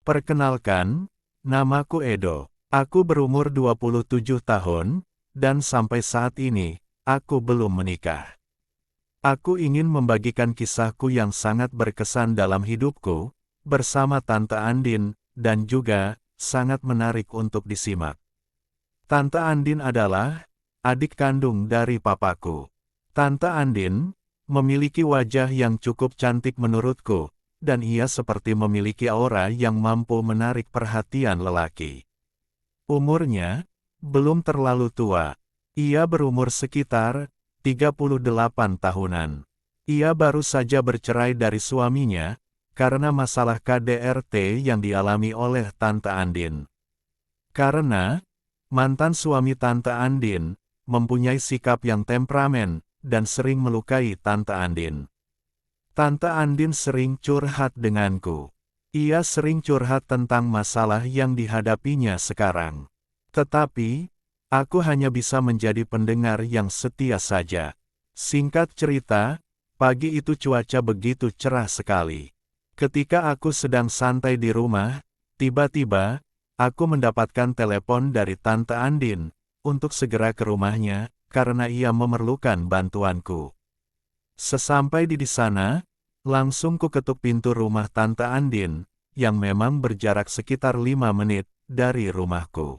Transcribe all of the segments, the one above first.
Perkenalkan, namaku Edo. Aku berumur 27 tahun, dan sampai saat ini, aku belum menikah. Aku ingin membagikan kisahku yang sangat berkesan dalam hidupku, bersama Tante Andin, dan juga, sangat menarik untuk disimak. Tante Andin adalah adik kandung dari papaku. Tante Andin memiliki wajah yang cukup cantik menurutku, dan ia seperti memiliki aura yang mampu menarik perhatian lelaki. Umurnya belum terlalu tua. Ia berumur sekitar 38 tahunan. Ia baru saja bercerai dari suaminya karena masalah KDRT yang dialami oleh Tante Andin. Karena mantan suami Tante Andin mempunyai sikap yang temperamen dan sering melukai Tante Andin. Tante Andin sering curhat denganku. Ia sering curhat tentang masalah yang dihadapinya sekarang. Tetapi, aku hanya bisa menjadi pendengar yang setia saja. Singkat cerita, pagi itu cuaca begitu cerah sekali. Ketika aku sedang santai di rumah, tiba-tiba, aku mendapatkan telepon dari Tante Andin untuk segera ke rumahnya, karena ia memerlukan bantuanku. Sesampai di sana, langsung ku ketuk pintu rumah Tante Andin, yang memang berjarak sekitar 5 menit dari rumahku.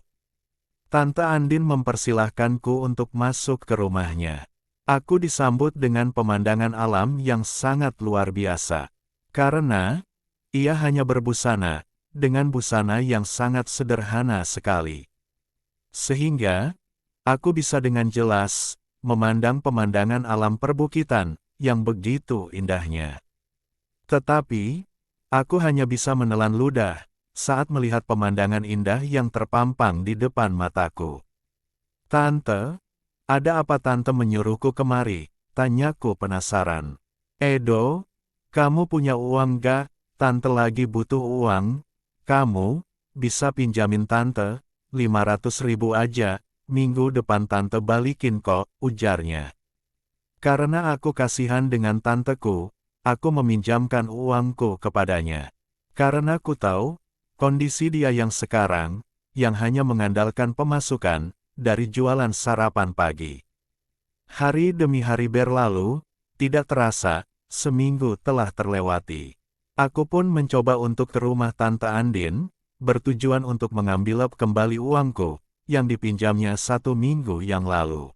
Tante Andin mempersilahkanku untuk masuk ke rumahnya. Aku disambut dengan pemandangan alam yang sangat luar biasa. Karena, ia hanya berbusana, dengan busana yang sangat sederhana sekali. Sehingga, aku bisa dengan jelas memandang pemandangan alam perbukitan yang begitu indahnya. Tetapi, aku hanya bisa menelan ludah saat melihat pemandangan indah yang terpampang di depan mataku. "Tante, ada apa Tante menyuruhku kemari?" tanyaku penasaran. "Edo, kamu punya uang gak? Tante lagi butuh uang. Kamu bisa pinjamin Tante 500.000 aja, minggu depan Tante balikin kok," ujarnya. Karena aku kasihan dengan tanteku, aku meminjamkan uangku kepadanya. Karena ku tahu kondisi dia yang sekarang, yang hanya mengandalkan pemasukan dari jualan sarapan pagi. Hari demi hari berlalu, tidak terasa, seminggu telah terlewati. Aku pun mencoba untuk ke rumah Tante Andin, bertujuan untuk mengambil kembali uangku, yang dipinjamnya 1 minggu yang lalu.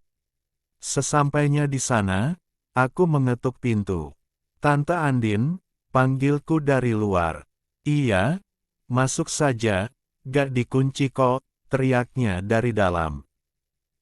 Sesampainya di sana, aku mengetuk pintu. "Tante Andin," panggilku dari luar. "Iya, masuk saja, gak dikunci kok," teriaknya dari dalam.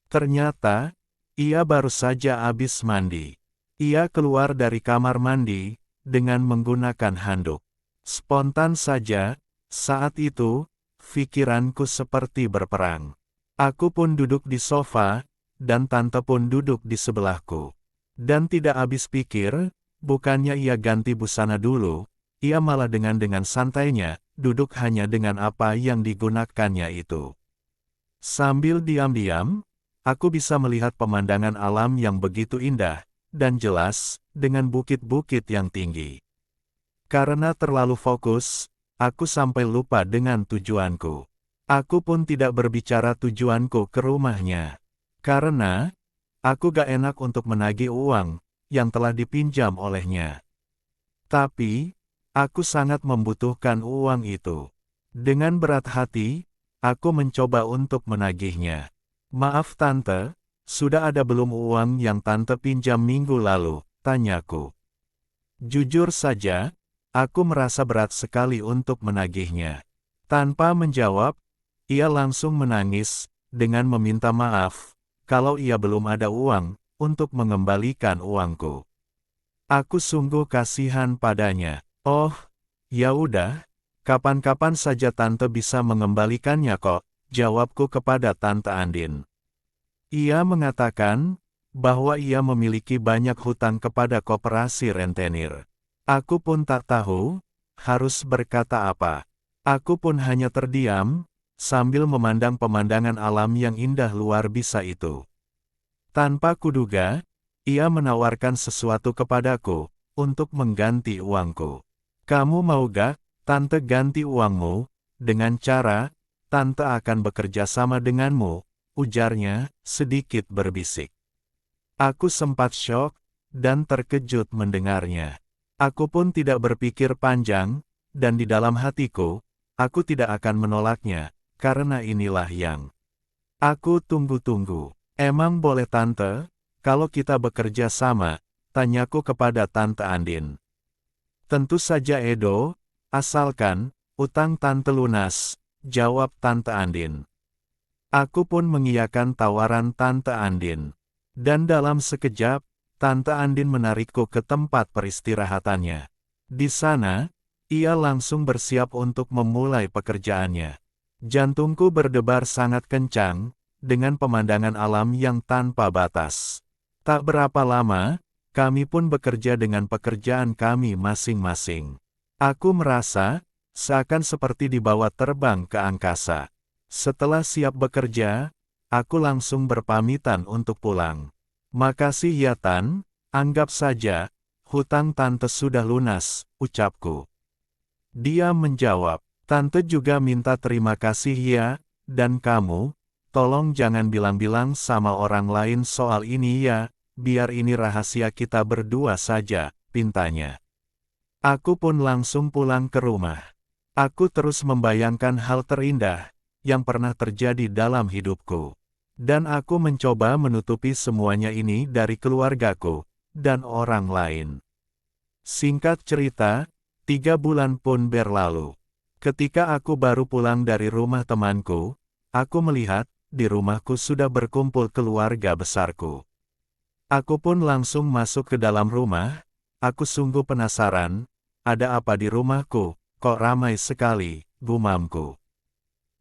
Ternyata, ia baru saja habis mandi. Ia keluar dari kamar mandi, dengan menggunakan handuk. Spontan saja, saat itu, pikiranku seperti berperang. Aku pun duduk di sofa, dan tante pun duduk di sebelahku. Dan tidak habis pikir, bukannya ia ganti busana dulu, ia malah dengan santainya, duduk hanya dengan apa yang digunakannya itu. Sambil diam-diam, aku bisa melihat pemandangan alam yang begitu indah, dan jelas, dengan bukit-bukit yang tinggi. Karena terlalu fokus, aku sampai lupa dengan tujuanku. Aku pun tidak berbicara tujuanku ke rumahnya. Karena, aku gak enak untuk menagih uang, yang telah dipinjam olehnya. Tapi, aku sangat membutuhkan uang itu. Dengan berat hati, aku mencoba untuk menagihnya. "Maaf Tante, sudah ada belum uang yang Tante pinjam minggu lalu?" tanyaku. Jujur saja, aku merasa berat sekali untuk menagihnya. Tanpa menjawab, ia langsung menangis, dengan meminta maaf, kalau ia belum ada uang, untuk mengembalikan uangku. Aku sungguh kasihan padanya. "Oh, ya udah, kapan-kapan saja Tante bisa mengembalikannya kok," jawabku kepada Tante Andin. Ia mengatakan bahwa ia memiliki banyak hutang kepada koperasi rentenir. Aku pun tak tahu harus berkata apa. Aku pun hanya terdiam, sambil memandang pemandangan alam yang indah luar biasa itu. Tanpa kuduga, ia menawarkan sesuatu kepadaku, untuk mengganti uangku. "Kamu mau gak, Tante ganti uangmu?" dengan cara, Tante akan bekerja sama denganmu, ujarnya, sedikit berbisik. Aku sempat syok, dan terkejut mendengarnya. Aku pun tidak berpikir panjang, dan di dalam hatiku, aku tidak akan menolaknya, karena inilah yang aku tunggu-tunggu. Emang boleh Tante, kalau kita bekerja sama, tanyaku kepada Tante Andin. Tentu saja Edo, asalkan, utang Tante lunas, jawab Tante Andin. Aku pun mengiyakan tawaran Tante Andin. Dan dalam sekejap, Tante Andin menarikku ke tempat peristirahatannya. Di sana, ia langsung bersiap untuk memulai pekerjaannya. Jantungku berdebar sangat kencang, dengan pemandangan alam yang tanpa batas. Tak berapa lama, kami pun bekerja dengan pekerjaan kami masing-masing. Aku merasa, seakan seperti dibawa terbang ke angkasa. Setelah siap bekerja, aku langsung berpamitan untuk pulang. Makasih ya Tan, anggap saja, hutang Tante sudah lunas, ucapku. Dia menjawab, Tante juga minta terima kasih ya, dan kamu, tolong jangan bilang-bilang sama orang lain soal ini ya, biar ini rahasia kita berdua saja, pintanya. Aku pun langsung pulang ke rumah. Aku terus membayangkan hal terindah yang pernah terjadi dalam hidupku. Dan aku mencoba menutupi semuanya ini dari keluargaku dan orang lain. Singkat cerita, 3 bulan pun berlalu. Ketika aku baru pulang dari rumah temanku, aku melihat di rumahku sudah berkumpul keluarga besarku. Aku pun langsung masuk ke dalam rumah. Aku sungguh penasaran, ada apa di rumahku? Kok ramai sekali, gumamku.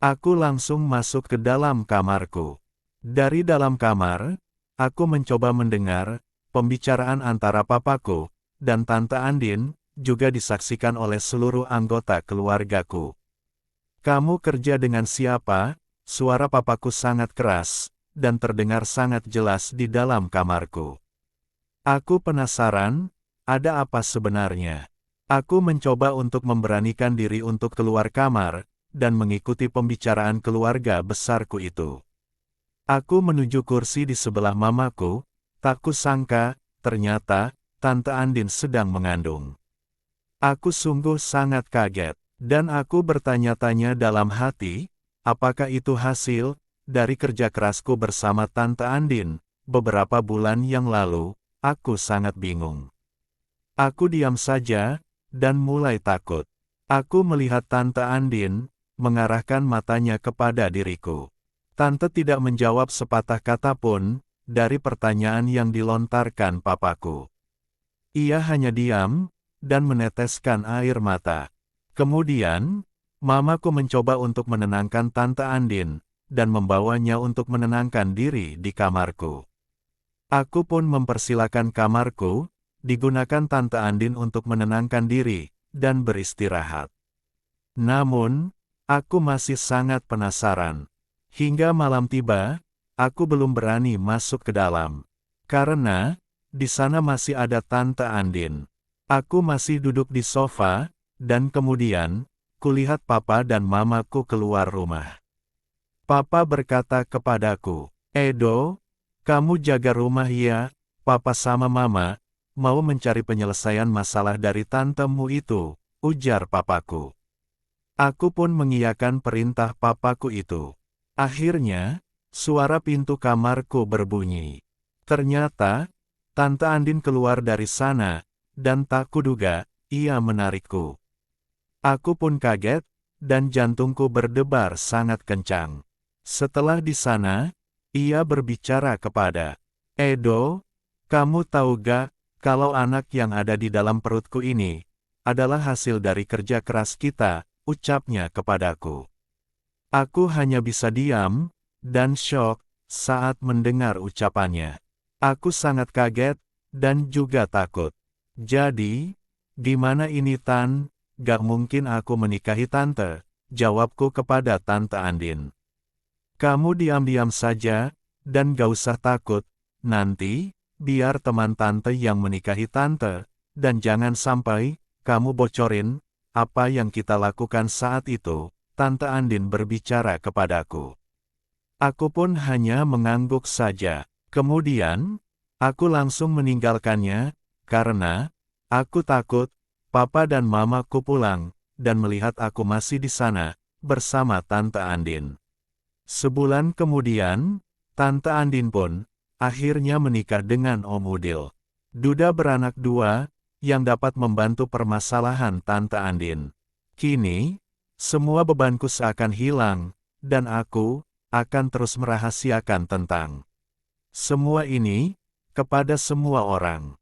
Aku langsung masuk ke dalam kamarku. Dari dalam kamar, aku mencoba mendengar pembicaraan antara papaku dan Tante Andin, juga disaksikan oleh seluruh anggota keluargaku. Kamu kerja dengan siapa? Suara papaku sangat keras, dan terdengar sangat jelas di dalam kamarku. Aku penasaran, ada apa sebenarnya? Aku mencoba untuk memberanikan diri untuk keluar kamar, dan mengikuti pembicaraan keluarga besarku itu. Aku menuju kursi di sebelah mamaku, tak kusangka, ternyata, Tante Andin sedang mengandung. Aku sungguh sangat kaget, dan aku bertanya-tanya dalam hati, apakah itu hasil dari kerja kerasku bersama Tante Andin? Beberapa bulan yang lalu, aku sangat bingung. Aku diam saja, dan mulai takut. Aku melihat Tante Andin, mengarahkan matanya kepada diriku. Tante tidak menjawab sepatah kata pun, dari pertanyaan yang dilontarkan papaku. Ia hanya diam, dan meneteskan air mata. Kemudian, mamaku mencoba untuk menenangkan Tante Andin, dan membawanya untuk menenangkan diri di kamarku. Aku pun mempersilakan kamarku, digunakan Tante Andin untuk menenangkan diri, dan beristirahat. Namun, aku masih sangat penasaran. Hingga malam tiba, aku belum berani masuk ke dalam. Karena, di sana masih ada Tante Andin. Aku masih duduk di sofa, dan kemudian, kulihat papa dan mamaku keluar rumah. Papa berkata kepadaku, Edo, kamu jaga rumah ya, papa sama mama, mau mencari penyelesaian masalah dari tantemu itu, ujar papaku. Aku pun mengiyakan perintah papaku itu. Akhirnya, suara pintu kamarku berbunyi. Ternyata, Tante Andin keluar dari sana, dan tak kuduga, ia menarikku. Aku pun kaget, dan jantungku berdebar sangat kencang. Setelah di sana, ia berbicara kepada Edo, kamu tahu gak, kalau anak yang ada di dalam perutku ini, adalah hasil dari kerja keras kita, ucapnya kepadaku. Aku hanya bisa diam, dan syok, saat mendengar ucapannya. Aku sangat kaget, dan juga takut. Jadi, gimana ini Tan? Gak mungkin aku menikahi Tante, jawabku kepada Tante Andin. Kamu diam-diam saja, dan gak usah takut, nanti, biar teman Tante yang menikahi Tante, dan jangan sampai, kamu bocorin, apa yang kita lakukan saat itu, Tante Andin berbicara kepadaku. Aku pun hanya mengangguk saja. Kemudian, aku langsung meninggalkannya, karena aku takut Papa dan Mamaku pulang dan melihat aku masih di sana bersama Tante Andin. Sebulan kemudian, Tante Andin pun akhirnya menikah dengan Om Udil. Duda beranak dua yang dapat membantu permasalahan Tante Andin. Kini, semua bebanku seakan hilang, dan aku akan terus merahasiakan tentang semua ini kepada semua orang.